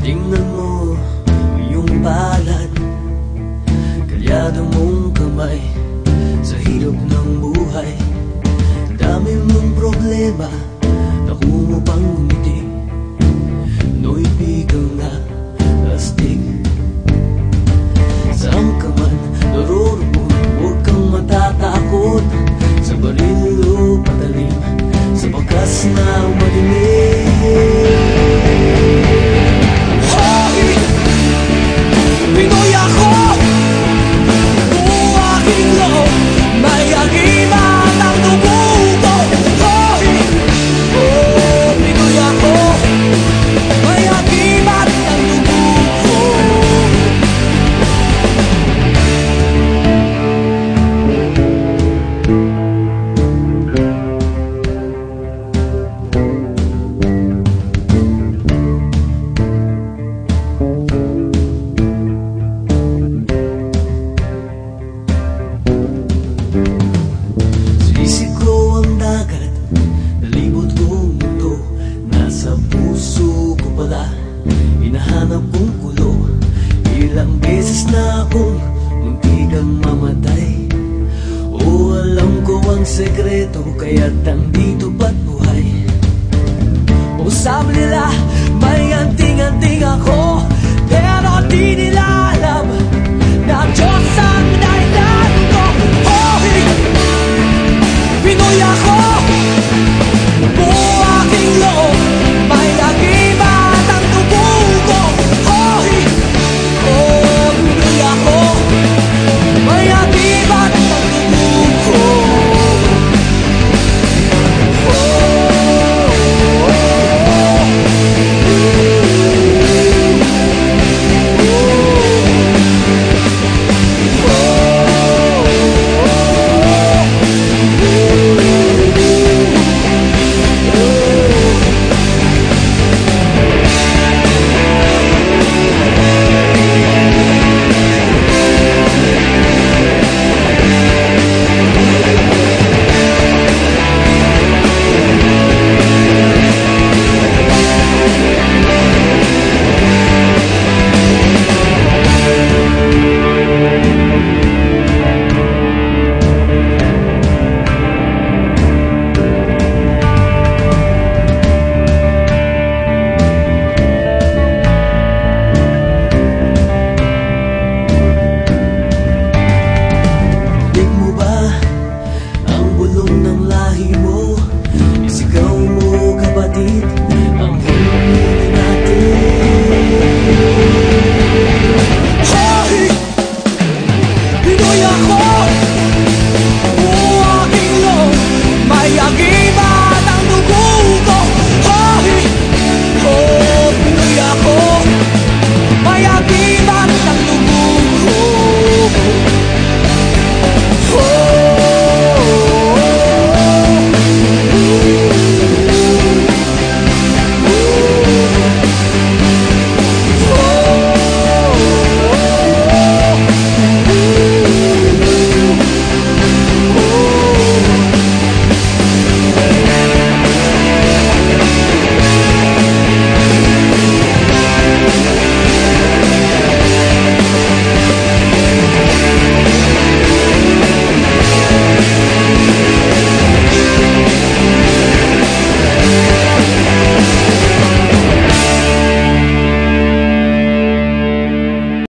Tingnan mo yung palad, kalyado mong kamay sa hirap ng buhay. Dami mong problema, naku mo pang ngumiti. No'y bigang na astig. Saan ka man naroroon, huwag kang matatakot. Sa baril o patalim, sa bakas na madilim. Pinoy ako, buong aking loob, may agimat ang dugo ko. Oh, Pinoy ako, may agimat ang dugo ko. Isip ko ang dagat, nalibot kong mundo. Nasa puso ko pala, hinahanap kong kulo. Ilang beses na akong muntikang mamatay. O alam ko ang sekreto, kaya't nandito pa't buhay. O sabi nila, may anting-anting ako, pero di